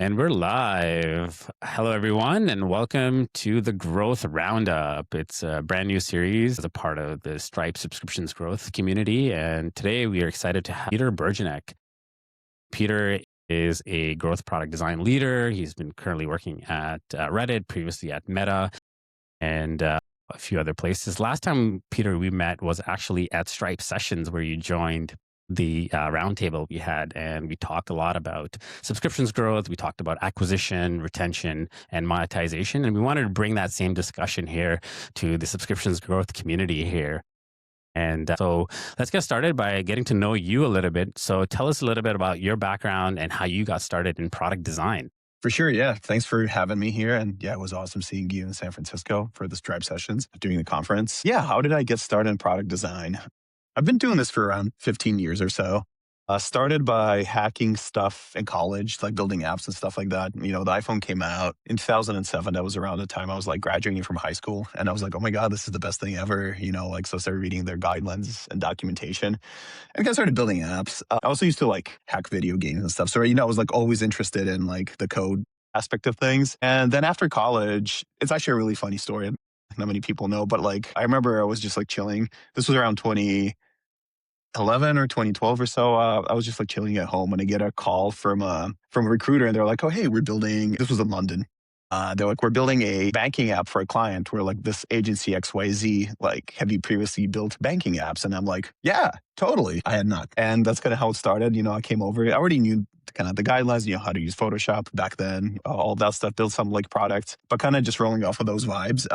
And we're live. Hello, everyone, and welcome to the Growth Roundup. It's a brand new series as a part of the Stripe subscriptions growth community. And today we are excited to have Peter Burjanek. Peter is a growth product design leader. He's been currently working at Reddit, previously at Meta, and a few other places. Last time, Peter, we met was actually at Stripe Sessions, where you joined the roundtable we had, and we talked a lot about subscriptions growth. We talked about acquisition, retention, and monetization, and we wanted to bring that same discussion here to the subscriptions growth community here. And so let's get started by getting to know you a little bit. So tell us a little bit about your background and how you got started in product design. For sure. Yeah. Thanks for having me here. And yeah, it was awesome seeing you in San Francisco for the Stripe sessions during the conference. Yeah. How did I get started in product design? I've been doing this for around 15 years or so. Started by hacking stuff in college, like building apps and stuff like that. You know, the iPhone came out in 2007. That was around the time I was like graduating from high school. And I was like, oh my God, this is the best thing ever. You know, like, so I started reading their guidelines and documentation and I started building apps. I also used to like hack video games and stuff. So, you know, I was like always interested in like the code aspect of things. And then after college, it's actually a really funny story. Not many people know, but like I remember I was just like chilling. This was around 2011 or 2012 or so. I was just like chilling at home and I get a call from a recruiter and they're like, oh, hey, we're building, this was in London. They're like, we're building a banking app for a client. We're like this agency XYZ, like, have you previously built banking apps? And I'm like, yeah, totally. I had not. And that's kind of how it started. You know, I came over, I already knew kind of the guidelines, you know, how to use Photoshop back then, all that stuff, built some like products, but kind of just rolling off of those vibes.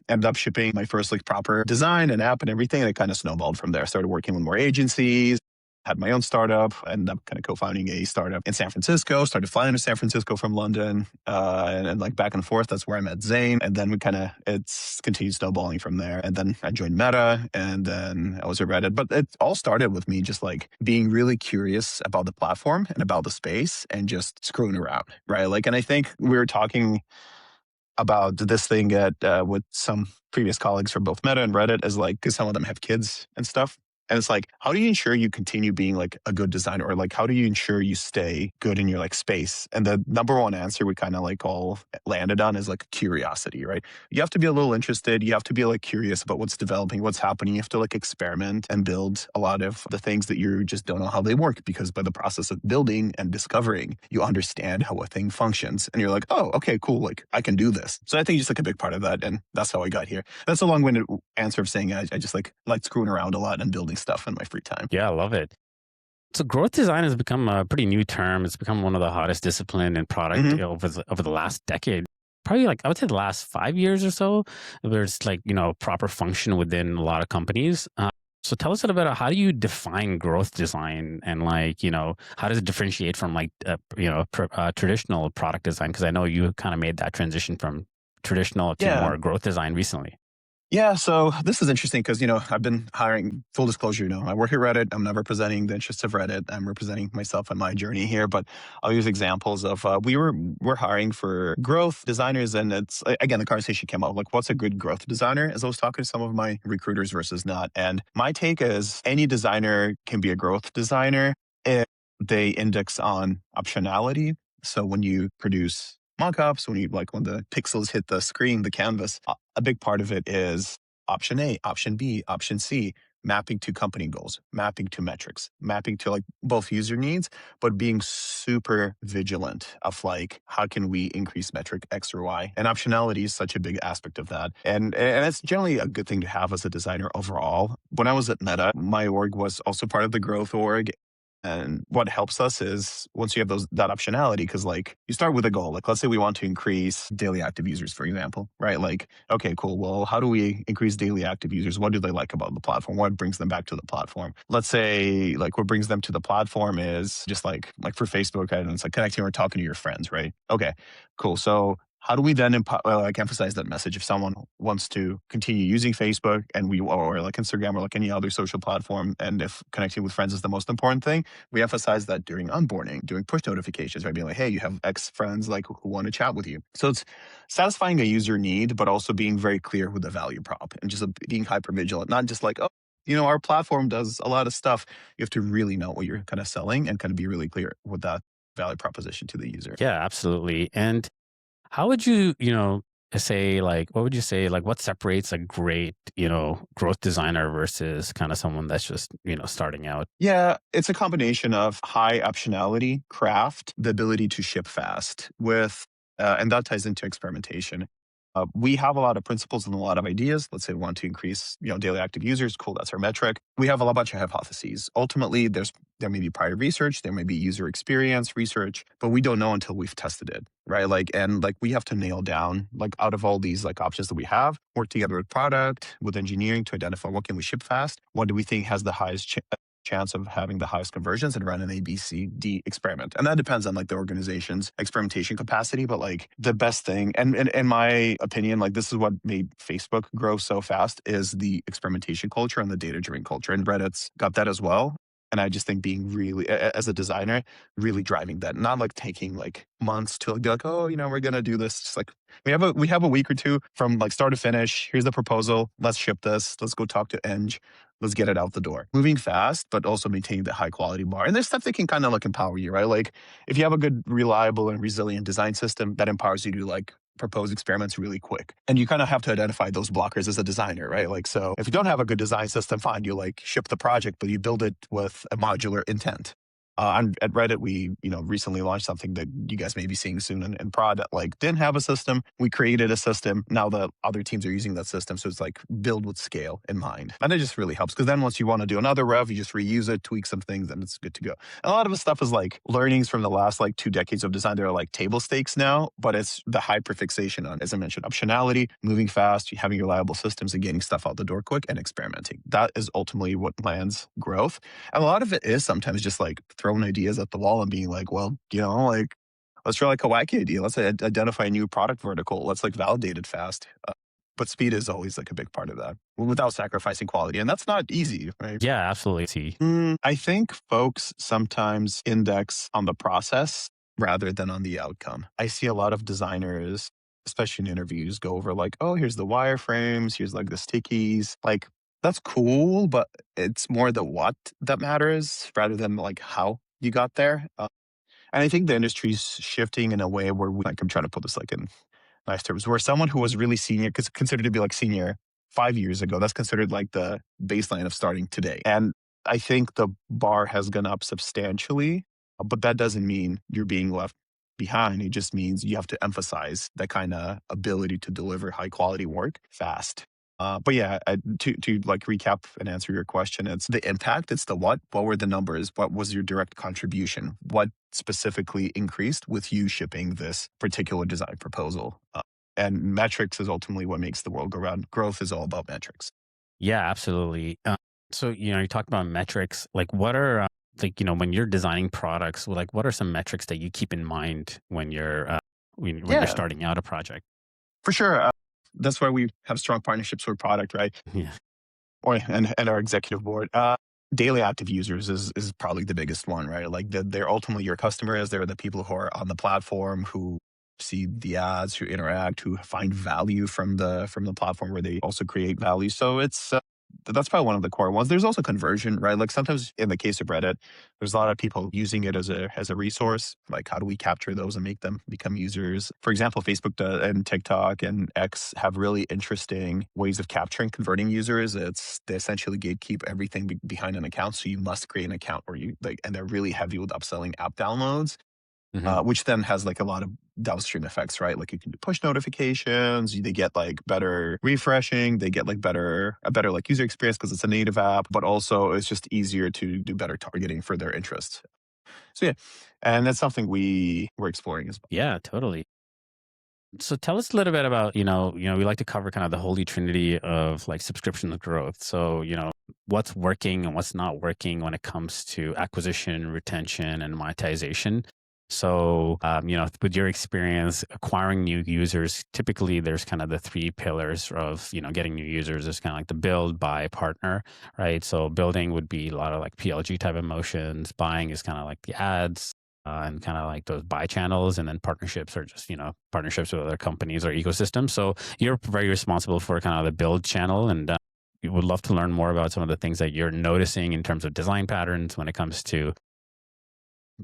Ended up shipping my first like proper design and app and everything. And it kind of snowballed from there. I started working with more agencies, had my own startup, ended up kind of co-founding a startup in San Francisco, started flying to San Francisco from London, and like back and forth. That's where I met Zane. And then it's continued snowballing from there. And then I joined Meta and then I was at Reddit. But it all started with me just like being really curious about the platform and about the space and just screwing around, right? Like, and I think we were talking about this thing with some previous colleagues from both Meta and Reddit as like, because some of them have kids and stuff. And it's like, how do you ensure you continue being like a good designer? Or like, how do you ensure you stay good in your like space? And the number one answer we kind of like all landed on is like curiosity, right? You have to be a little interested. You have to be like curious about what's developing, what's happening. You have to like experiment and build a lot of the things that you just don't know how they work, because by the process of building and discovering, you understand how a thing functions. And you're like, oh, okay, cool. Like I can do this. So I think just like a big part of that. And that's how I got here. That's a long-winded answer of saying I just like screwing around a lot and building stuff in my free time. Yeah, I love it. So growth design has become a pretty new term. It's become one of the hottest discipline in product Mhm. over the last decade. Probably like I would say the last 5 years or so. There's like proper function within a lot of companies. So tell us a little bit about how do you define growth design and like how does it differentiate from like traditional product design? Because I know you kind of made that transition from traditional to Yeah. more growth design recently. Yeah, so this is interesting because, you know, I've been hiring, full disclosure, you know, I work at Reddit. I'm not representing the interests of Reddit. I'm representing myself and my journey here, but I'll use examples of, we're hiring for growth designers. And it's, again, the conversation came up, like, what's a good growth designer? As I was talking to some of my recruiters versus not. And my take is any designer can be a growth designer if they index on optionality. So when you produce mockups, when the pixels hit the screen, the canvas, a big part of it is option A, option B, option C, mapping to company goals, mapping to metrics, mapping to like both user needs, but being super vigilant of like, how can we increase metric X or Y? And optionality is such a big aspect of that. And it's generally a good thing to have as a designer overall. When I was at Meta, my org was also part of the growth org. And what helps us is once you have that optionality, because like you start with a goal, like let's say we want to increase daily active users, for example, right? Like, okay, cool. Well, how do we increase daily active users? What do they like about the platform? What brings them back to the platform? Let's say like what brings them to the platform is just like for Facebook, and it's like connecting or talking to your friends, right? Okay, cool. So how do we then emphasize that message if someone wants to continue using Facebook or like Instagram or like any other social platform, and if connecting with friends is the most important thing, we emphasize that during onboarding, doing push notifications, right? Being like, hey, you have X friends like who want to chat with you. So it's satisfying a user need, but also being very clear with the value prop and just being hyper vigilant, not just like, oh, you know, our platform does a lot of stuff. You have to really know what you're kind of selling and kind of be really clear with that. value proposition to the user. Yeah, absolutely. And how would you, say like what would you say like what separates a great, growth designer versus kind of someone that's just, starting out? Yeah, it's a combination of high optionality, craft, the ability to ship fast and that ties into experimentation. We have a lot of principles and a lot of ideas. Let's say we want to increase, daily active users. Cool, that's our metric. We have a bunch of hypotheses. Ultimately, there may be prior research, there may be user experience research, but we don't know until we've tested it, right? And we have to nail down like out of all these like options that we have, work together with product, with engineering to identify what can we ship fast, what do we think has the highest chance of having the highest conversions and run an A, B, C, D experiment. And that depends on like the organization's experimentation capacity. But like the best thing, and in my opinion, like this is what made Facebook grow so fast is the experimentation culture and the data-driven culture. And Reddit's got that as well. And I just think being really, as a designer, really driving that, not like taking like months to be like, oh, we're gonna do this. Just like we have a week or two from like start to finish. Here's the proposal. Let's ship this. Let's go talk to Eng. Let's get it out the door. Moving fast, but also maintaining the high quality bar. And there's stuff that can kind of like empower you, right? Like if you have a good, reliable, and resilient design system that empowers you to like propose experiments really quick. And you kind of have to identify those blockers as a designer, right? Like, so if you don't have a good design system, fine, you like ship the project, but you build it with a modular intent. At Reddit, we recently launched something that you guys may be seeing soon in prod that like didn't have a system. We created a system. Now the other teams are using that system, so it's like build with scale in mind, and it just really helps because then once you want to do another rev, you just reuse it, tweak some things, and it's good to go. And a lot of the stuff is like learnings from the last like 2 decades of design. They're like table stakes now, but it's the hyperfixation on, as I mentioned, optionality, moving fast, having reliable systems, and getting stuff out the door quick and experimenting. That is ultimately what lands growth. And a lot of it is sometimes just like throwing ideas at the wall and being like, well, like let's try like a wacky idea. Let's identify a new product vertical. Let's like validate it fast. But speed is always like a big part of that without sacrificing quality. And that's not easy, right? Yeah, absolutely. See. I think folks sometimes index on the process rather than on the outcome. I see a lot of designers, especially in interviews, go over like, oh, here's the wireframes, here's like the stickies. Like, that's cool, but it's more the what that matters rather than like how you got there. And I think the industry's shifting in a way where I'm trying to put this like in nice terms, where someone who was really senior, because considered to be like senior 5 years ago, that's considered like the baseline of starting today. And I think the bar has gone up substantially, but that doesn't mean you're being left behind. It just means you have to emphasize that kind of ability to deliver high quality work fast. But yeah, to like recap and answer your question, it's the impact, it's the what were the numbers, what was your direct contribution, what specifically increased with you shipping this particular design proposal. And metrics is ultimately what makes the world go round. Growth is all about metrics. Yeah, absolutely. So, you talked about metrics. Like, what are when you're designing products? Like, what are some metrics that you keep in mind when when you're Yeah, starting out a project? for sure. That's why we have strong partnerships with product, right? Yeah. And our executive board. Daily active users is probably the biggest one, right? Like they're ultimately your customers. They're the people who are on the platform, who see the ads, who interact, who find value from the platform where they also create value. So it's that's probably one of the core ones. There's also conversion, right? Like sometimes in the case of Reddit, there's a lot of people using it as a resource. Like how do we capture those and make them become users? For example, and TikTok and X have really interesting ways of capturing converting users. They essentially gatekeep everything behind an account. So you must create an account where you like, and they're really heavy with upselling app downloads. Hmm. Which then has like a lot of downstream effects, right? Like you can do push notifications, they get like better refreshing, they get like a better like user experience because it's a native app, but also it's just easier to do better targeting for their interests. So yeah, and that's something we're exploring as well. Yeah, totally. So tell us a little bit about, we like to cover kind of the holy trinity of like subscription growth. So, what's working and what's not working when it comes to acquisition, retention, and monetization. So, with your experience acquiring new users, typically there's kind of the three pillars of, getting new users. There's kind of like the build, buy, partner, right? So building would be a lot of like PLG type of motions. Buying is kind of like the ads, and kind of like those buy channels, and then partnerships are just partnerships with other companies or ecosystems. So you're very responsible for kind of the build channel, and we would love to learn more about some of the things that you're noticing in terms of design patterns when it comes to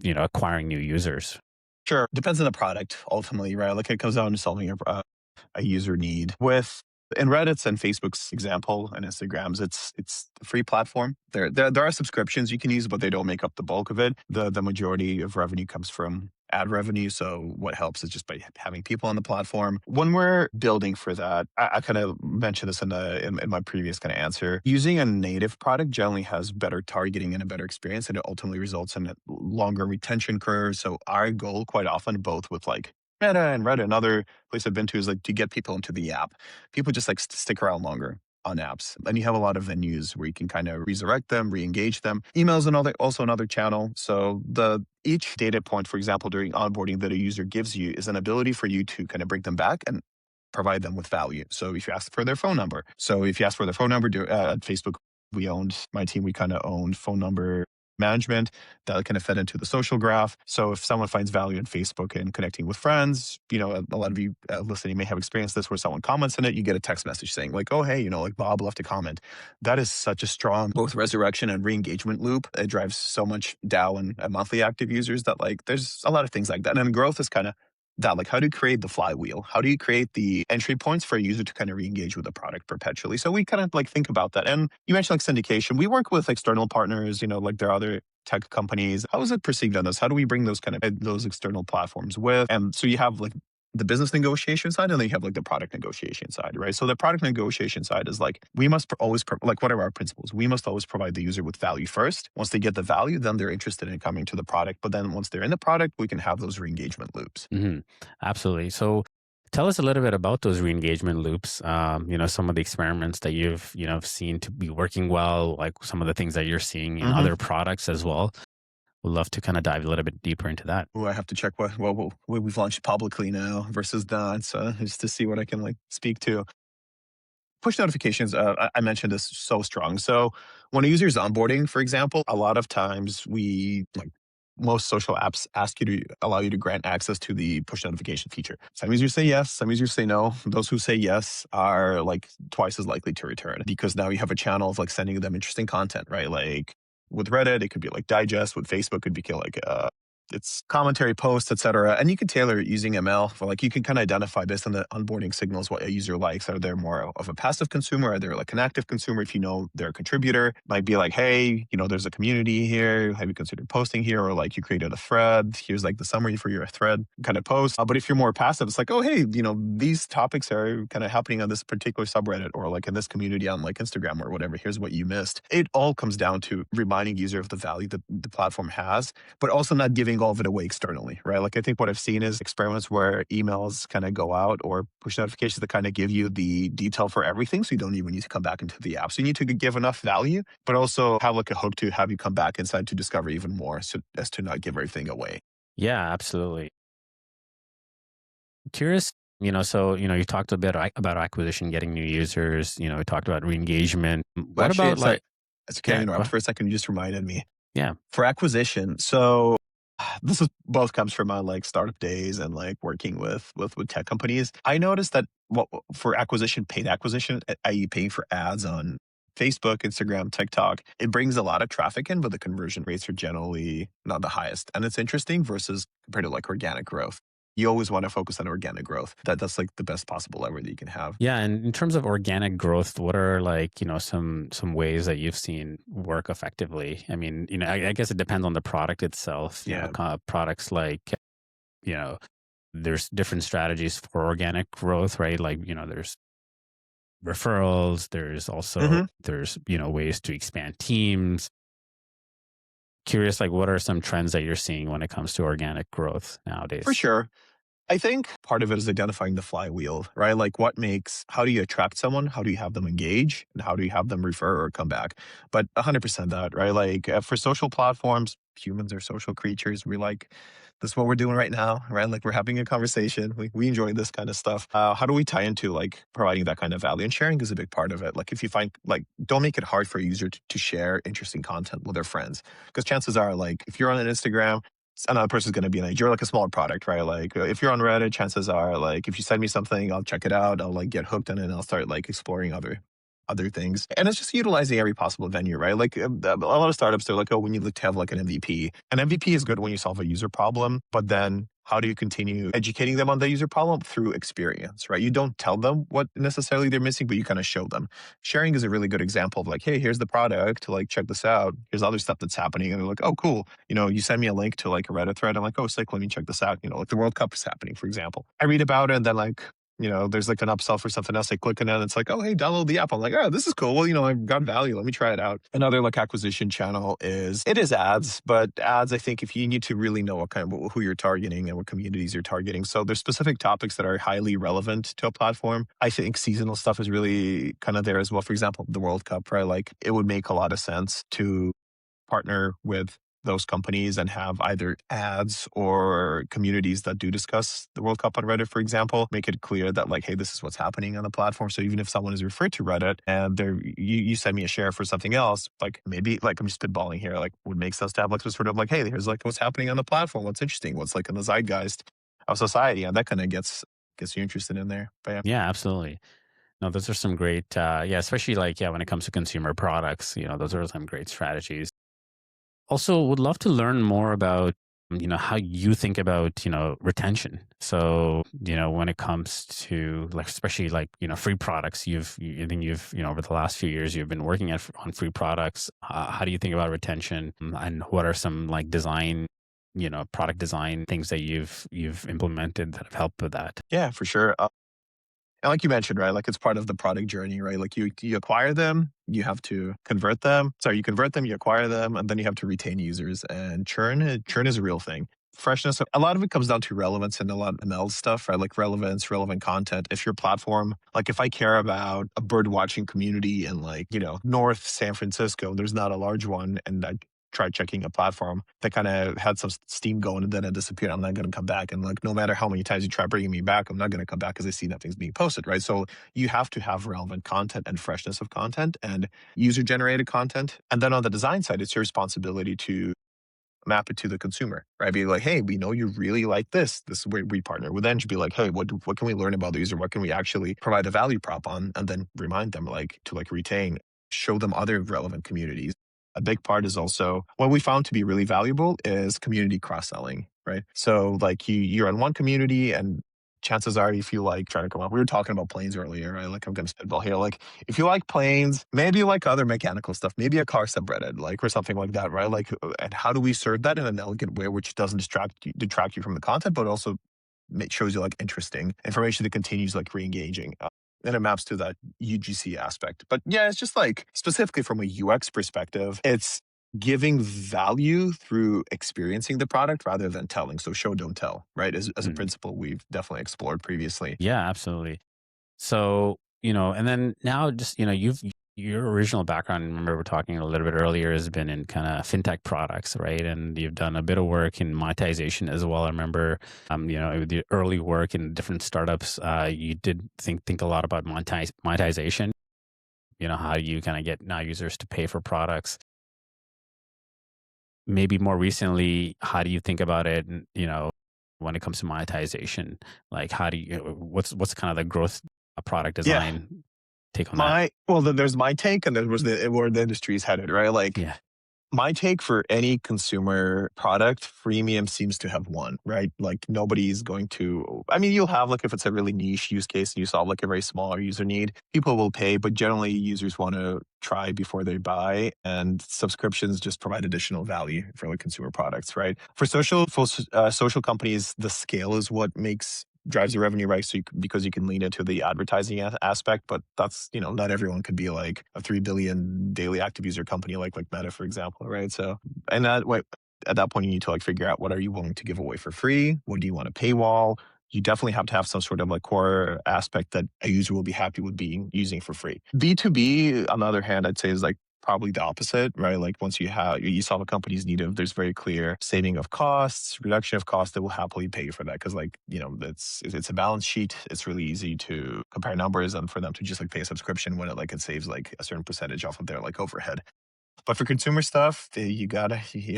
acquiring new users? Sure. Depends on the product ultimately, right? Like it comes down to solving a user need. With in Reddit's and Facebook's example and Instagram's, it's a free platform. There are subscriptions you can use, but they don't make up the bulk of it. The majority of revenue comes from ad revenue. So what helps is just by having people on the platform. When we're building for that, I kind of mentioned this in my previous kind of answer. Using a native product generally has better targeting and a better experience, and it ultimately results in a longer retention curve. So our goal quite often, both with like Meta and Reddit and other place I've been to is like to get people into the app. People just like stick around longer on apps. And you have a lot of venues where you can kind of resurrect them, re-engage them. Emails also another channel. So the each data point, for example, during onboarding that a user gives you is an ability for you to kind of bring them back and provide them with value. So if you ask for their phone number, at Facebook, my team, we kind of owned phone number management that kind of fed into the social graph. So if someone finds value in Facebook and connecting with friends, a lot of you listening may have experienced this where someone comments on it, you get a text message saying like, oh, hey, like Bob left a comment. That is such a strong both resurrection and re-engagement loop. It drives so much DAO and monthly active users that like there's a lot of things like that. And growth is kind of that, like, how do you create the flywheel? How do you create the entry points for a user to kind of re-engage with the product perpetually? So we kind of like think about that. And you mentioned like syndication. We work with external partners, like there are other tech companies. How is it perceived on us? How do we bring those kind of those external platforms with? And so you have like the business negotiation side, and then you have like the product negotiation side, right? So the product negotiation side is like, we must like, what are our principles? We must always provide the user with value first. Once they get the value, then they're interested in coming to the product. But then once they're in the product, we can have those re-engagement loops. Hmm. Absolutely. So tell us a little bit about those re-engagement loops. Some of the experiments that you've, seen to be working well, like some of the things that you're seeing in Mm-hmm. other products as well. We'd love to kind of dive a little bit deeper into that. Ooh, I have to check what we've launched publicly now versus not, so just to see what I can like speak to. Push notifications, I mentioned this so strong. So when a user is onboarding, for example, a lot of times most social apps allow you to grant access to the push notification feature. Some users say yes, some users say no. Those who say yes are like twice as likely to return because now you have a channel of like sending them interesting content, right? Like with Reddit, it could be like digest. With Facebook, it could be like it's commentary posts, etc. And you can tailor it using ML for like, you can kind of identify based on the onboarding signals what a user likes. Are they more of a passive consumer? Are they like an active consumer? If you know they're a contributor, might be like, hey, there's a community here. Have you considered posting here? Or like you created a thread. Here's like the summary for your thread kind of post. But if you're more passive, it's like, oh, hey, these topics are kind of happening on this particular subreddit or like in this community on like Instagram or whatever. Here's what you missed. It all comes down to reminding user of the value that the platform has, but also not giving all of it away externally, right? Like I think what I've seen is experiments where emails kind of go out or push notifications that kind of give you the detail for everything. So you don't even need to come back into the app. So you need to give enough value, but also have like a hook to have you come back inside to discover even more so as to not give everything away. Yeah, absolutely. Curious, you talked a bit about acquisition, getting new users, we talked about re-engagement. Well, What actually, about it's like, like, can I yeah, interrupt for a second? You just reminded me. yeah, For acquisition, so this is both comes from my like startup days and like working with tech companies. I noticed that for acquisition, paid acquisition, i.e., paying for ads on Facebook, Instagram, TikTok, it brings a lot of traffic in, but the conversion rates are generally not the highest. And it's interesting versus compared to like organic growth. You always want to focus on organic growth. That's like the best possible lever that you can have. yeah. And in terms of organic growth, what are like, some ways that you've seen work effectively? I mean, I guess it depends on the product itself. Yeah. Products like, you know, there's different strategies for organic growth, right? Like, there's referrals, there's also, Hmm. there's, ways to expand teams. Curious, like, what are some trends that you're seeing when it comes to organic growth For nowadays? sure. I think part of it is identifying the flywheel, right? Like how do you attract someone? How do you have them engage? And how do you have them refer or come back? But 100% that, right? Like for social platforms, humans are social creatures. This is what we're doing right now, right? Like we're having a conversation. We enjoy this kind of stuff. How do we tie into like providing that kind of value? And sharing is a big part of it. Like if you find, like, don't make it hard for a user to share interesting content with their friends. Because chances are like, if you're on an Instagram, another person's going to be like, you're like a smaller product, right? Like if you're on Reddit, chances are like, if you send me something, I'll check it out. I'll like get hooked on it and I'll start like exploring other other things. And it's just utilizing every possible venue, right? Like a lot of startups, they're like, oh, we need to have like an MVP. An MVP is good when you solve a user problem, but then how do you continue educating them on the user problem? Through experience, right? You don't tell them what necessarily they're missing, but you kind of show them. Sharing is a really good example of like, hey, here's the product, like check this out. Here's other stuff that's happening. And they're like, oh, cool. You send me a link to like a Reddit thread. I'm like, oh, sick, let me check this out. Like the World Cup is happening, for example. I read about it and then like, there's like an upsell for something else. I click on it and it's like, oh, hey, download the app. I'm like, oh, this is cool. Well, I've got value. Let me try it out. Another like acquisition channel it is ads, but ads, I think if you need to really know who you're targeting and what communities you're targeting. So there's specific topics that are highly relevant to a platform. I think seasonal stuff is really kind of there as well. For example, the World Cup, right? Like it would make a lot of sense to partner with those companies and have either ads or communities that do discuss the World Cup on Reddit, for example, make it clear that like, hey, this is what's happening on the platform. So even if someone is referred to Reddit and you send me a share for something else, like maybe like I'm just spitballing here, like would make sense to have like some sort of like, hey, here's like what's happening on the platform, what's interesting, what's like in the zeitgeist of society, and that kind of gets you interested in there. But yeah. Yeah, absolutely. No, those are some great, especially like, when it comes to consumer products, those are some great strategies. Also, would love to learn more about, how you think about, retention. So, when it comes to like, especially like, free products, I think you've, over the last few years, you've been working on free products. How do you think about retention, and what are some like design, product design things that you've implemented that have helped with that? Yeah, for sure. And like you mentioned, right, like it's part of the product journey, right? Like you acquire them, you have to convert them. Sorry, you convert them, you acquire them, and then you have to retain users. And churn is a real thing. Freshness, a lot of it comes down to relevance and a lot of ML stuff, right? Like relevance, relevant content. If your platform, like if I care about a bird watching community in like, North San Francisco, there's not a large one, and I tried checking a platform that kind of had some steam going and then it disappeared. I'm not going to come back. And like, no matter how many times you try bringing me back, I'm not going to come back because I see nothing's being posted, right? So you have to have relevant content and freshness of content and user generated content. And then on the design side, it's your responsibility to map it to the consumer, right? Be like, hey, we know you really like this. This is where we partner with Eng. Be like, hey, what can we learn about the user? What can we actually provide a value prop on? And then remind them like to like retain, show them other relevant communities. A big part is also what we found to be really valuable is community cross-selling, right? So like you're in one community and chances are if you like trying to come up, we were talking about planes earlier, right? Like I'm going to spitball here. Like if you like planes, maybe you like other mechanical stuff, maybe a car subreddit, like or something like that, right? Like, and how do we serve that in an elegant way, which doesn't detract you from the content, but also shows you like interesting information that continues like re-engaging. And it maps to that UGC aspect. But yeah, it's just like specifically from a UX perspective, it's giving value through experiencing the product rather than telling. So show, don't tell, right? As a Mm. principle we've definitely explored previously. Yeah, absolutely. So, and then now just, your original background, remember we're talking a little bit earlier, has been in kind of fintech products, right? And you've done a bit of work in monetization as well. I remember, with the early work in different startups, you did think a lot about monetization, how you kind of get now users to pay for products. Maybe more recently, how do you think about it? And, when it comes to monetization, like how do you, what's kind of the growth product Yeah. design take on that? There's my take and there was where the industry is headed, right? Like Yeah. my take for any consumer product, freemium seems to have won, right? Like nobody's going to, I mean, you'll have like if it's a really niche use case and you solve like a very small user need, people will pay, but generally users want to try before they buy and subscriptions just provide additional value for like consumer products, right? For social companies, the scale is what drives the revenue, right? So because you can lean into the advertising aspect, but that's, not everyone could be like a 3 billion daily active user company like Meta, for example, right? So, and at that point, you need to like figure out what are you willing to give away for free? What do you want to paywall? You definitely have to have some sort of like core aspect that a user will be happy with using for free. B2B, on the other hand, I'd say is like probably the opposite, right? Like once you solve a company's need of, there's very clear saving of costs, reduction of costs, they will happily pay you for that. Because like, it's a balance sheet. It's really easy to compare numbers and for them to just like pay a subscription when it saves like a certain percentage off of their like overhead. But for consumer stuff, you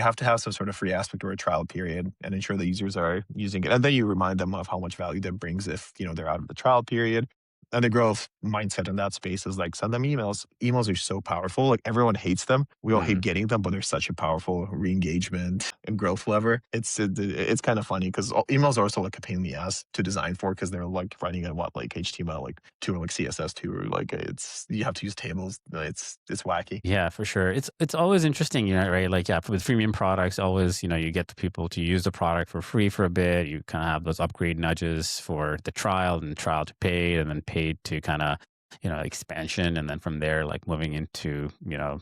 have to have some sort of free aspect or a trial period and ensure that users are using it. And then you remind them of how much value that brings if, they're out of the trial period. And the growth mindset in that space is like send them emails. Emails are so powerful. Like everyone hates them. We all hate Mhm. getting them, but they're such a powerful re-engagement and growth lever. It's kind of funny because emails are also like a pain in the ass to design for because they're like running at what like HTML like two or like CSS2 or like it's you have to use tables. It's wacky. Yeah, for sure. It's always interesting, right? Like, yeah, with freemium products, always, you get the people to use the product for free for a bit. You kind of have those upgrade nudges for the trial and trial to paid and then paid to kind of, expansion. And then from there, like moving into,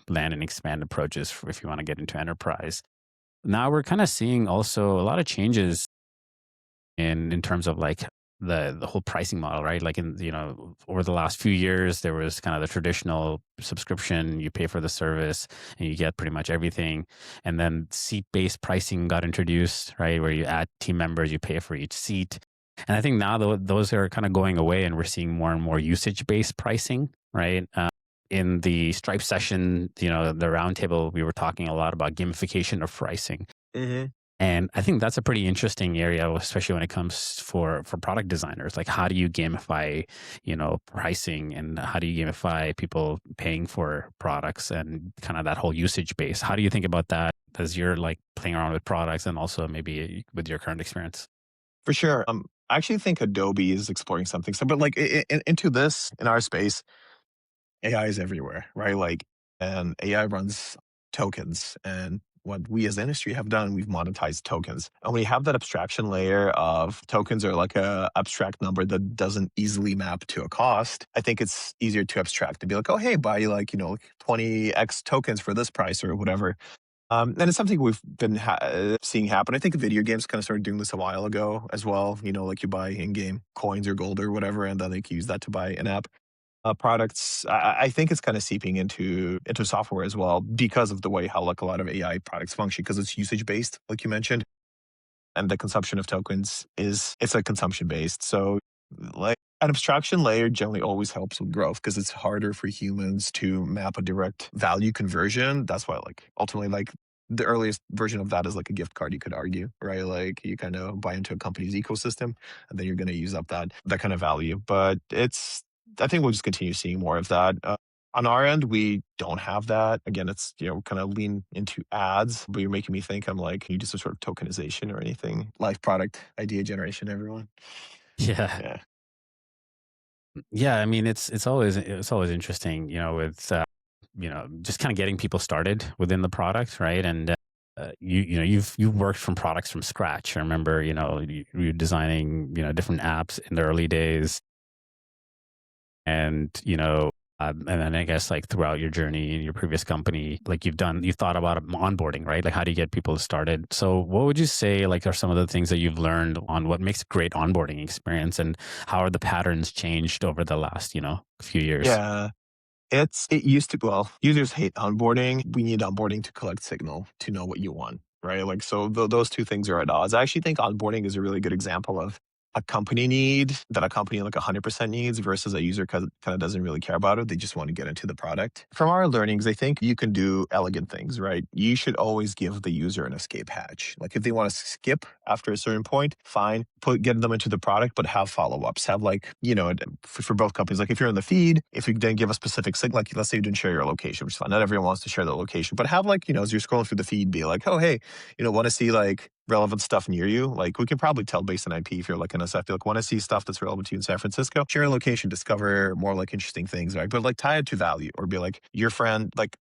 land and expand approaches for if you want to get into enterprise. Now we're kind of seeing also a lot of changes in terms of like the whole pricing model, right? Like in over the last few years, there was kind of the traditional subscription. You pay for the service and you get pretty much everything. And then seat based pricing got introduced, right? Where you add team members, you pay for each seat. And I think now those are kind of going away, and we're seeing more and more usage based pricing, right? In the Stripe session, the roundtable, we were talking a lot about gamification of pricing. Hmm. And I think that's a pretty interesting area, especially when it comes for product designers. Like, how do you gamify, pricing, and how do you gamify people paying for products and kind of that whole usage base? How do you think about that as you're like playing around with products and also maybe with your current experience? For sure. I actually think Adobe is exploring something. So, but like into this in our space, AI is everywhere, right? Like, and AI runs tokens. And what we as an industry have done, we've monetized tokens. And we have that abstraction layer of tokens are like a abstract number that doesn't easily map to a cost. I think it's easier to abstract to be like, oh, hey, buy like, 20x tokens for this price or whatever. And it's something we've been seeing happen. I think video games kind of started doing this a while ago as well. Like you buy in-game coins or gold or whatever, and then they can use that to buy an app products. I think it's kind of seeping into software as well because of the way how like a lot of AI products function because it's usage based, like you mentioned, and the consumption of tokens it's like consumption based. So like an abstraction layer generally always helps with growth because it's harder for humans to map a direct value conversion. That's why like ultimately like the earliest version of that is like a gift card, you could argue, right? Like you kind of buy into a company's ecosystem and then you're going to use up that kind of value. But I think we'll just continue seeing more of that. On our end, we don't have that. Again, it's, kind of lean into ads, but you're making me think I'm like, can you do some sort of tokenization or anything? Live product idea generation, everyone. Yeah. Yeah. Yeah, I mean, it's always interesting, with just kind of getting people started within the product, right? And you've worked from products from scratch. I remember, you designing different apps in the early days, and and then I guess like throughout your journey in your previous company, like you've thought about onboarding, right? Like, how do you get people started? So what would you say like are some of the things that you've learned on what makes a great onboarding experience, and how are the patterns changed over the last, few years? Yeah. It used to, well, users hate onboarding. We need onboarding to collect signal to know what you want, right? Like, so those two things are at odds. I actually think onboarding is a really good example of a company need that a company like 100% needs versus a user kind of doesn't really care about it. They just want to get into the product. From our learnings, I think you can do elegant things, right? You should always give the user an escape hatch. Like if they want to skip after a certain point, fine, get them into the product, but have follow-ups. Have like, for both companies, like if you're in the feed, if you then give a specific signal, like let's say you didn't share your location, which is fine. Not everyone wants to share their location, but have like, as you're scrolling through the feed, be like, oh, hey, want to see like relevant stuff near you. Like we can probably tell based on IP if you're like in SF, like want to see stuff that's relevant to you in San Francisco, share a location, discover more like interesting things, right? But like tie it to value or be like your friend, like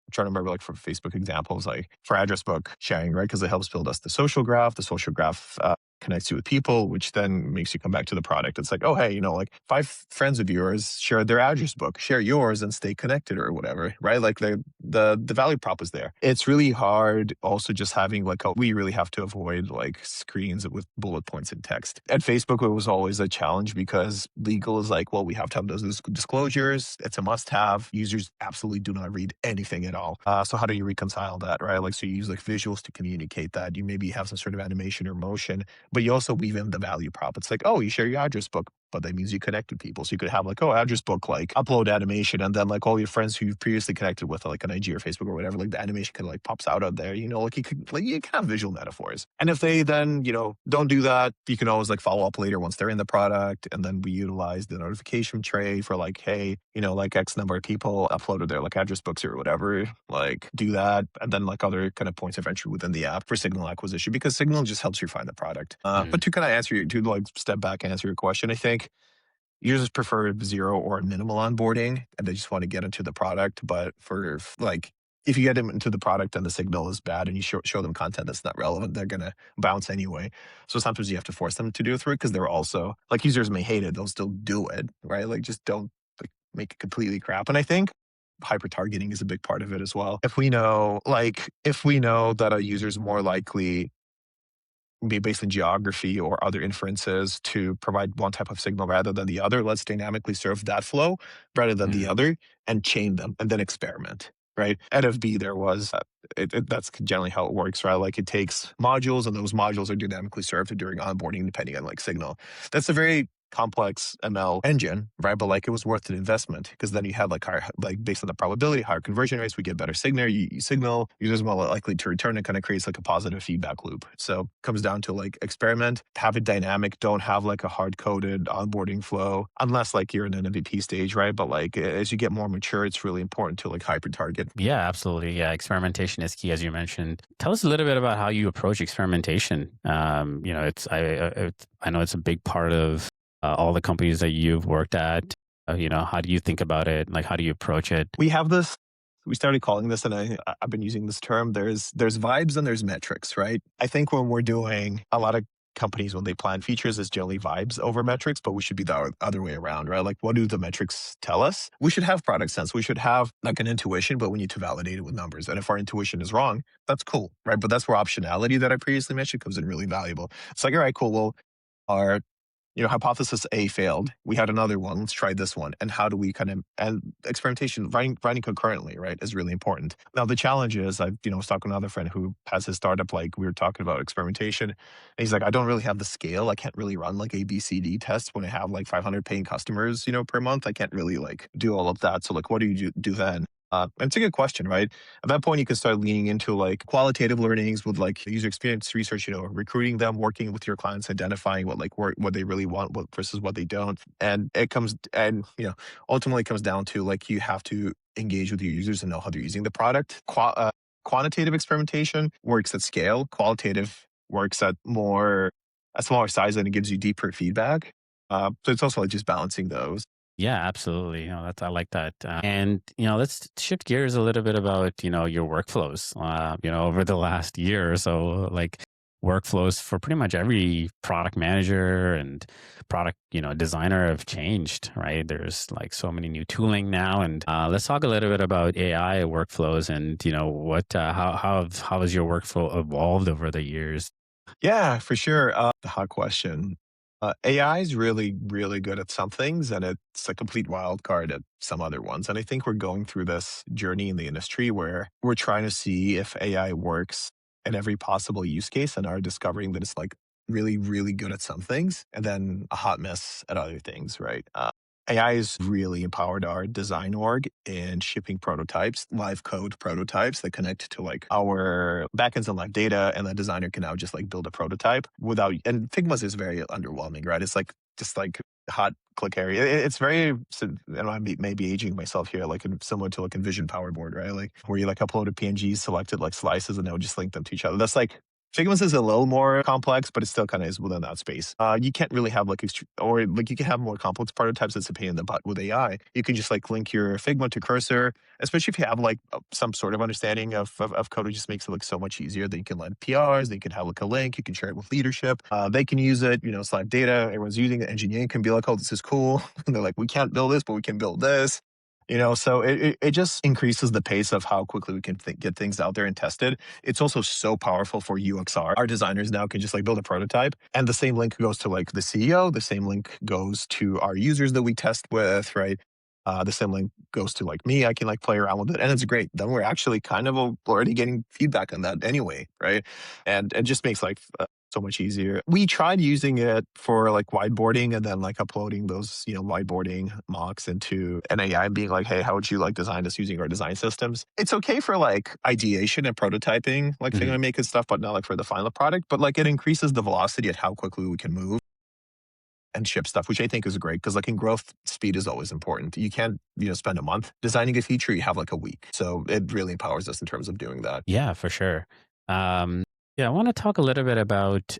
I'm trying to remember like for Facebook examples, like for address book sharing, right? Because it helps build us the social graph. The social graph connects you with people, which then makes you come back to the product. It's like, oh, hey, like 5 friends of yours shared their address book, share yours and stay connected or whatever, right? Like the value prop is there. It's really hard also just having like, we really have to avoid like screens with bullet points and text. At Facebook, it was always a challenge because legal is like, well, we have to have those disclosures. It's a must have. Users absolutely do not read anything at all. So how do you reconcile that, right? Like, so you use like visuals to communicate that. You maybe have some sort of animation or motion, but you also weave in the value prop. It's like, oh, you share your address book. but that means you connect with people. So you could have like, oh, address book, like upload animation, and then like all your friends who you've previously connected with, like on IG or Facebook or whatever, like the animation kind of like pops out of there. Like you can have visual metaphors. And if they then, don't do that, you can always like follow up later once they're in the product. And then we utilize the notification tray for like, hey, like X number of people uploaded their like address books or whatever, like do that. And then like other kind of points of entry within the app for signal acquisition, because signal just helps you find the product. But to kind of to like step back and answer your question, I think users prefer zero or minimal onboarding and they just want to get into the product. But for like, if you get them into the product and the signal is bad and you show them content that's not relevant, they're going to bounce anyway. So sometimes you have to force them to do it through, because they're also like, users may hate it, they'll still do it, right? Like just don't like make it completely crap. And I think hyper targeting is a big part of it as well. If we know that a user is more likely be based on geography or other inferences to provide one type of signal rather than the other, let's dynamically serve that flow rather than the other and chain them and then experiment, right? At FB, there was, that's generally how it works, right? Like it takes modules and those modules are dynamically served during onboarding depending on like signal. That's a very complex ML engine, right? But like it was worth an investment, because then you have like higher, like based on the probability, higher conversion rates, we get better signal, users more likely to return. It kind of creates like a positive feedback loop. So it comes down to like experiment, have it dynamic, don't have like a hard coded onboarding flow unless like you're in an MVP stage, right? But like as you get more mature, it's really important to like hyper target. Yeah, absolutely. Yeah, experimentation is key, as you mentioned. Tell us a little bit about how you approach experimentation. I know it's a big part of all the companies that you've worked at. How do you think about it? Like, how do you approach it? We started calling this, and I've been using this term. There's vibes and there's metrics, right? I think when we're doing a lot of companies, when they plan features, it's generally vibes over metrics, but we should be the other way around, right? Like, what do the metrics tell us? We should have product sense. We should have like an intuition, but we need to validate it with numbers. And if our intuition is wrong, that's cool, right? But that's where optionality that I previously mentioned comes in really valuable. It's like, all right, cool. Well, our hypothesis A failed. We had another one. Let's try this one. And how do we and experimentation, writing concurrently, right, is really important. Now, the challenge is, I was talking to another friend who has his startup, like we were talking about experimentation. And he's like, I don't really have the scale. I can't really run like A, B, C, D tests when I have like 500 paying customers, per month. I can't really like do all of that. So like, what do you do then? And it's a good question, right? At that point, you can start leaning into like qualitative learnings with like user experience research, recruiting them, working with your clients, identifying what they really want versus what they don't. And ultimately comes down to like, you have to engage with your users and know how they're using the product. Quantitative experimentation works at scale. Qualitative works at a smaller size, and it gives you deeper feedback. So it's also like just balancing those. Yeah, absolutely. I like that. And let's shift gears a little bit about your workflows. Over the last year or so, like workflows for pretty much every product manager and product designer have changed. Right? There's like so many new tooling now, and let's talk a little bit about AI workflows and what how has your workflow evolved over the years? Yeah, for sure. The hot question. AI is really, really good at some things, and it's a complete wild card at some other ones. And I think we're going through this journey in the industry where we're trying to see if AI works in every possible use case, and are discovering that it's like really, really good at some things and then a hot mess at other things, right? AI has really empowered our design org in shipping prototypes, live code prototypes that connect to like our backends and live data. And the designer can now just like build a prototype and Figma's is very underwhelming, right? It's like, just like hot click area. It's very, and I may be aging myself here, like similar to like Envision PowerBoard, right? Like where you like upload a PNG, selected like slices, and they'll just link them to each other. That's like, Figma's is a little more complex, but it still kind of is within that space. You can't really have like, you can have more complex prototypes that's a pain in the butt with AI. You can just like link your Figma to Cursor, especially if you have like some sort of understanding of code. It just makes it look so much easier. Then you can let PRs, they can have like a link, you can share it with leadership. They can use it, it's live data, everyone's using it. Engineering can be like, oh, this is cool. And they're like, we can't build this, but we can build this. So it just increases the pace of how quickly we can get things out there and tested. It's also so powerful for UXR. Our designers now can just like build a prototype, and the same link goes to like the CEO. The same link goes to our users that we test with, right? The same link goes to like me. I can like play around with it, and it's great. Then we're actually kind of already getting feedback on that anyway, right? And it just makes like So much easier. We tried using it for like whiteboarding and then like uploading those, whiteboarding mocks into an AI being like, hey, how would you like design this using our design systems? It's okay for like ideation and prototyping, like Mhm. figure making stuff, but not like for the final product. But like it increases the velocity at how quickly we can move and ship stuff, which I think is great because like in growth, speed is always important. You can't, spend a month designing a feature, you have like a week. So it really empowers us in terms of doing that. Yeah, for sure. Um, yeah, I want to talk a little bit about,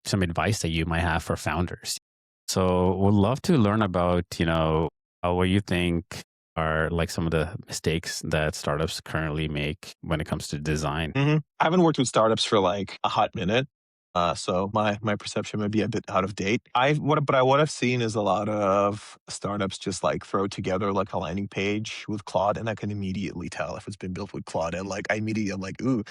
some advice that you might have for founders. So would love to learn about, what you think are like some of the mistakes that startups currently make when it comes to design. I haven't worked with startups for like a hot minute. So my perception might be a bit out of date. What I've seen is a lot of startups just like throw together like a landing page with Claude, and I can immediately tell if it's been built with Claude. And like I immediately am like, ooh,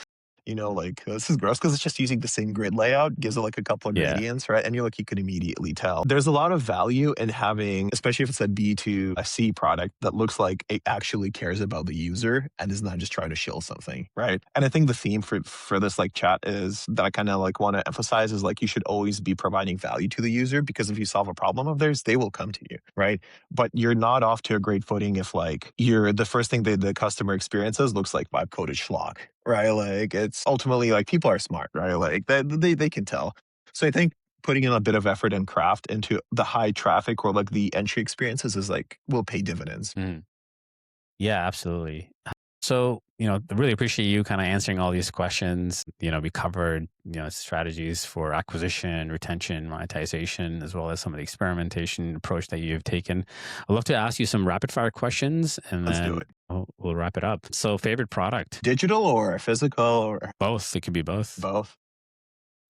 like this is gross because it's just using the same grid layout, gives it like a couple of Yeah. gradients, right? And you could immediately tell. There's a lot of value in having, especially if it's a B2C product that looks like it actually cares about the user and is not just trying to shill something, right? And I think the theme for this like chat is that I kind of like want to emphasize is like you should always be providing value to the user because if you solve a problem of theirs, they will come to you, right? But you're not off to a great footing if like you're the first thing that the customer experiences looks like vibe coded schlock, right? Like it's ultimately like people are smart, right? Like they can tell. So I think putting in a bit of effort and craft into the high traffic or like the entry experiences is like will pay dividends. Mm. Yeah, absolutely. So, I really appreciate you kind of answering all these questions. We covered, strategies for acquisition, retention, monetization, as well as some of the experimentation approach that you've taken. I'd love to ask you some rapid fire questions and Let's do then it. we'll wrap it up. So, favorite product? Digital or physical or Both. It could be both. both?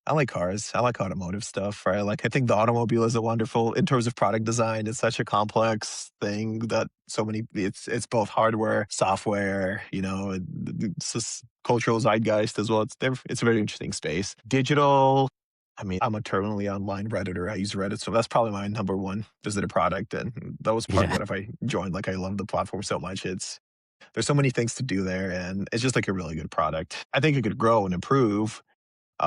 I like cars. I like automotive stuff, right? Like I think the automobile is a wonderful in terms of product design. It's such a complex thing that so many it's both hardware, software, it's just cultural zeitgeist as well. It's a very interesting space. Digital, I mean, I'm a terminally online Redditor. I use Reddit, so that's probably my number one visited product. And that was part of Yeah. what if I joined. Like I love the platform so much. There's so many things to do there, and it's just like a really good product. I think it could grow and improve,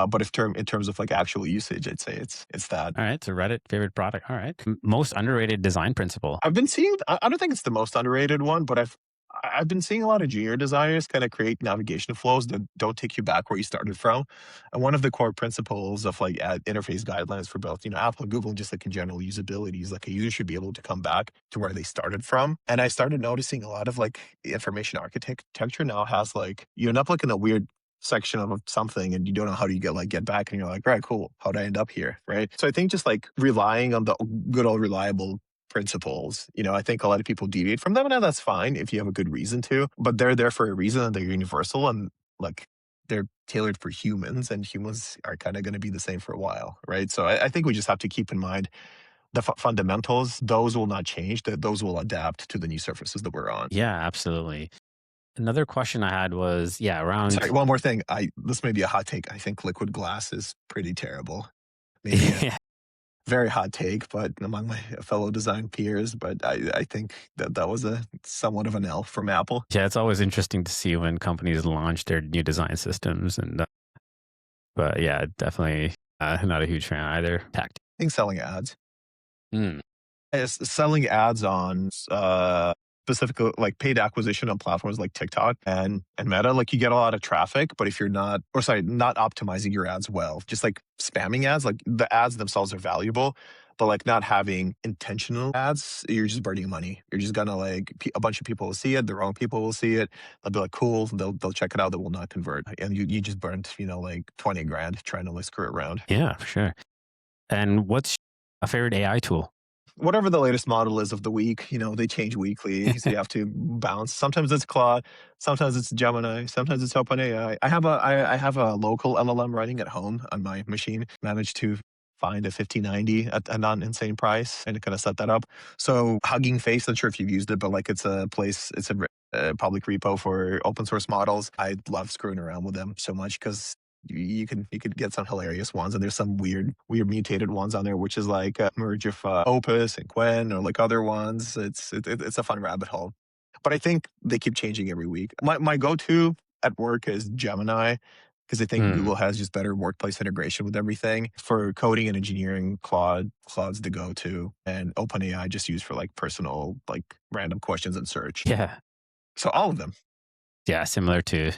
but if in terms of like actual usage, I'd say it's that. All right. So, Reddit, favorite product. All right. Most underrated design principle. I've been seeing. I don't think it's the most underrated one, but I've been seeing a lot of junior designers kind of create navigation flows that don't take you back where you started from. And one of the core principles of like interface guidelines for both, Apple and Google, and just like in general usability is like a user should be able to come back to where they started from. And I started noticing a lot of like information architecture now has like you end up like in a weird section of something and you don't know how do you get back and you're like, right, cool, how'd I end up here, right? So I think just like relying on the good old reliable principles. I think a lot of people deviate from them, and that's fine if you have a good reason to, but they're there for a reason and they're universal and like they're tailored for humans, and humans are kind of going to be the same for a while, right? So I think we just have to keep in mind the fundamentals. Those will not change, that those will adapt to the new surfaces that we're on. Yeah, absolutely. Another question I had was, yeah, Sorry, around. one more thing. This may be a hot take. I think liquid glass is pretty terrible. Maybe a very hot take, but among my fellow design peers, but I think that was a somewhat of an L from Apple. Yeah, it's always interesting to see when companies launch their new design systems, and but yeah, definitely not a huge fan either. Tact. I think selling ads. Mm. Selling ads on specifically like paid acquisition on platforms like TikTok and Meta, like you get a lot of traffic, but if you're not optimizing your ads well, just like spamming ads, like the ads themselves are valuable, but like not having intentional ads, you're just burning money. You're just gonna like a bunch of people will see it, the wrong people will see it, they'll be like cool, they'll check it out, they will not convert, and you just burned like 20 grand trying to like screw around. Yeah, for sure. And what's a favorite AI tool? Whatever the latest model is of the week, they change weekly, so you have to bounce. Sometimes it's Claude, sometimes it's Gemini, sometimes it's OpenAI. I have a local LLM running at home on my machine. Managed to find a 5090 at a non-insane price and kind of set that up. So Hugging Face, not sure if you've used it, but like it's a public repo for open source models. I love screwing around with them so much because you could get some hilarious ones, and there's some weird mutated ones on there, which is like a merge of Opus and Quen or like other ones. It's a fun rabbit hole, but I think they keep changing every week. My go to at work is Gemini. because I think Mm. Google has just better workplace integration with everything. For coding and engineering, Claude's the go-to, and OpenAI just used for like personal, like random questions and search. Yeah. So all of them. Yeah, similar to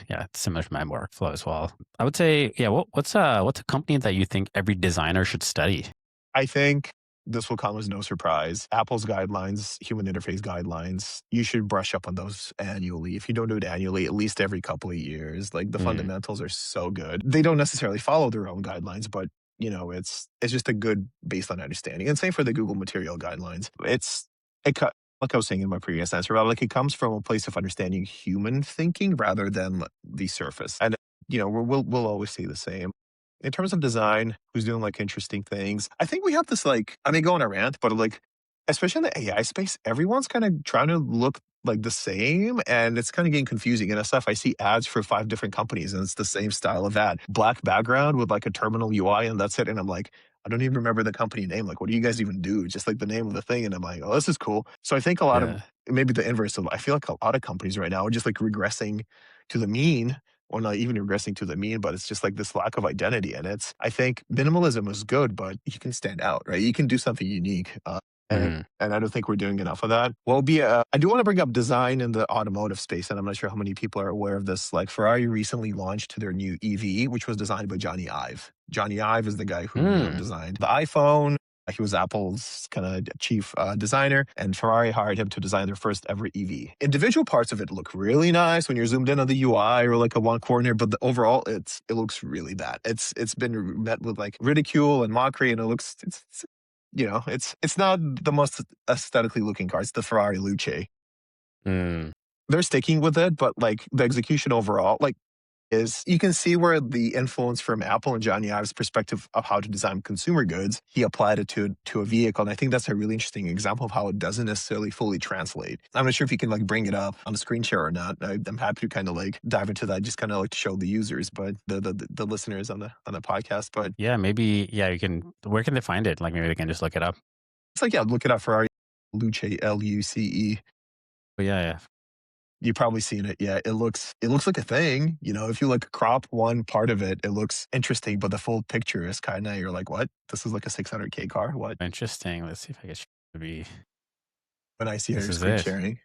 my workflow as well. I would say, yeah, what's a company that you think every designer should study? I think this will come as no surprise. Apple's guidelines, human interface guidelines, you should brush up on those annually. If you don't do it annually, at least every couple of years. Like the Mm. fundamentals are so good. They don't necessarily follow their own guidelines, but it's just a good baseline understanding. And same for the Google material guidelines. Like I was saying in my previous answer, right, like it comes from a place of understanding human thinking rather than the surface. And we'll always say the same in terms of design, who's doing like interesting things. I think we have this like, I mean, go on a rant, but like, especially in the AI space, everyone's kind of trying to look like the same and it's kind of getting confusing. And stuff, I see ads for 5 different companies and it's the same style of ad. Black background with like a terminal UI and that's it. And I'm like, I don't even remember the company name. Like, what do you guys even do? Just like the name of the thing. And I'm like, oh, this is cool. So I think a lot of Yeah. maybe the inverse of I feel like a lot of companies right now are just like regressing to the mean or not even regressing to the mean, but it's just like this lack of identity. And I think minimalism is good, but you can stand out, right? You can do something unique. Mhm. And I don't think we're doing enough of that. I do want to bring up design in the automotive space, and I'm not sure how many people are aware of this. Like Ferrari recently launched their new EV, which was designed by Johnny Ive. Johnny Ive is the guy who Mm. designed the iPhone. He was Apple's kind of chief designer, and Ferrari hired him to design their first ever EV. Individual parts of it look really nice when you're zoomed in on the UI or like a one corner, but overall, it looks really bad. It's been met with like ridicule and mockery, and it looks it's not the most aesthetically looking car. It's the Ferrari Luce. Mm. They're sticking with it, but like the execution overall, like is you can see where the influence from Apple and Johnny Ive's perspective of how to design consumer goods, he applied it to a vehicle. And I think that's a really interesting example of how it doesn't necessarily fully translate. I'm not sure if you can like bring it up on the screen share or not. I'm happy to kind of like dive into that, just kind of like to show the users, but the listeners on the podcast. But Yeah, maybe. Yeah, you can. Where can they find it? Like maybe they can just look it up. it's like, yeah, look it up Ferrari Luce, Luce. But yeah, You've probably seen it. Yeah, it looks like a thing. If you like crop one part of it, it looks interesting, but the full picture is kind of you're like, what? This is like a 600K car. What? yeah. Interesting. Let's see if I can. Maybe When I see this her is screen it. sharing,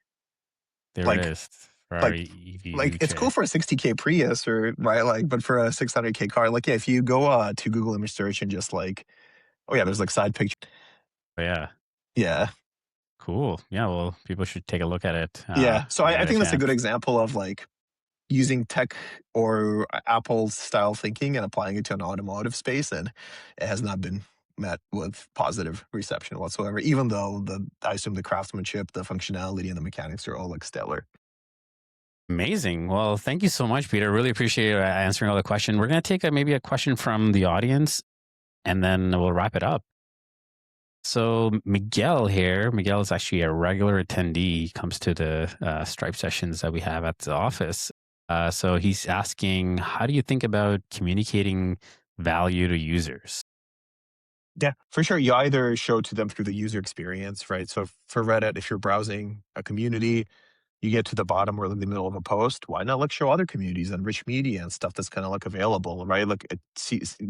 There it like is. like Ferrari EV it's cool Luce. for a 60K Prius or right, like, but for a 600K car, like, yeah, if you go to Google image search and just like, oh yeah, there's like side picture. But yeah, Yeah, cool. Yeah, well, people should take a look at it yeah. So when they I get a think that's a good chance. example of like using tech or Apple style thinking and applying it to an automotive space, and it has not been met with positive reception whatsoever. Even though I assume the craftsmanship, the functionality, and the mechanics are all like stellar. Amazing. Well, thank you so much, Peter. Really appreciate answering all the questions. We're going to take maybe a question from the audience, and then we'll wrap it up. So Miguel here, Miguel is actually a regular attendee. He comes to the Stripe sessions that we have at the office. So he's asking, how do you think about communicating value to users? Yeah, for sure. You either show to them through the user experience, right? So for Reddit, if you're browsing a community, you get to the bottom or in the middle of a post, why not like show other communities and rich media and stuff that's kind of like available, right? Like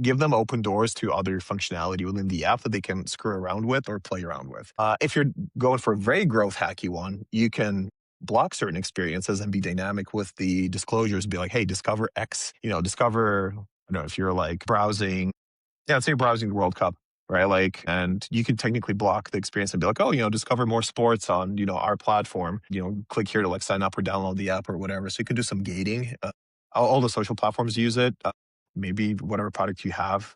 give them open doors to other functionality within the app that they can screw around with or play around with. If you're going for a very growth hacky one, you can block certain experiences and be dynamic with the disclosures. Be like, hey, discover X, discover, I don't know, if you're like browsing, yeah, let's say browsing the World Cup, right? Like, and you can technically block the experience and be like, oh, discover more sports on, our platform. Click here to like sign up or download the app or whatever. So you can do some gating. All the social platforms use it. Maybe whatever product you have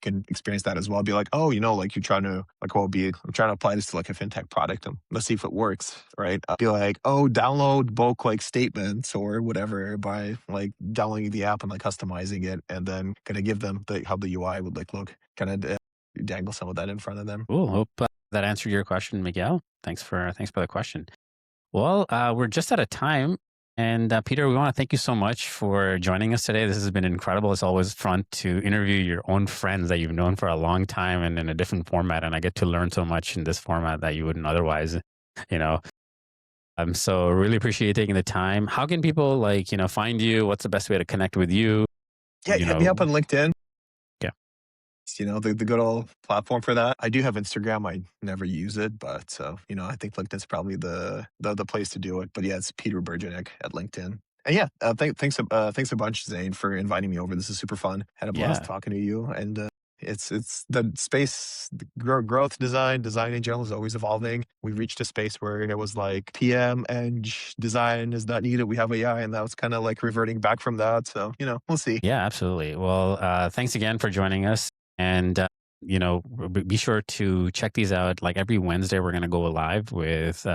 can experience that as well. Be like, oh, like you're trying to like, I'm trying to apply this to like a fintech product and let's see if it works, right? Be like, oh, download bulk like statements or whatever by like downloading the app and like customizing it, and then kind of give them how the UI would like look, kind of dangle some of that in front of them. Cool. Hope that answered your question, Miguel. Thanks for the question. Well, we're just out of time. And Peter, we want to thank you so much for joining us today. This has been incredible. It's always fun to interview your own friends that you've known for a long time and in a different format. And I get to learn so much in this format that you wouldn't otherwise, you know. So really appreciate you taking the time. How can people find you? What's the best way to connect with you? Yeah, you hit me up know, on LinkedIn. yeah. The good old platform for that. I do have Instagram. I never use it, but I think LinkedIn's probably the place to do it. But yeah, it's Peter Burjanek at LinkedIn. And yeah, thanks a bunch, Zane, for inviting me over. This is super fun. Had a blast Yeah. talking to you, and it's the space growth design in general is always evolving. We reached a space where it was like PM and design is not needed. We have AI, and that was kind of like reverting back from that. So we'll see. Yeah, absolutely. Well, thanks again for joining us. And, be sure to check these out. Like every Wednesday, we're going to go live with,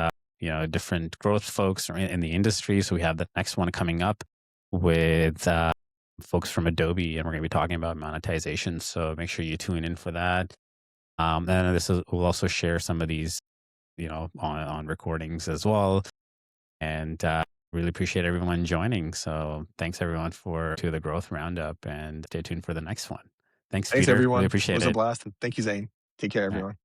different growth folks in the industry. So we have the next one coming up with folks from Adobe, and we're going to be talking about monetization. So make sure you tune in for that. And we'll also share some of these, on recordings as well. And really appreciate everyone joining. So thanks everyone to the Growth Roundup, and stay tuned for the next one. Thanks, Thanks, Peter. Really everyone. It appreciate was a it. blast. And thank you, Zane. Take care, All right. everyone.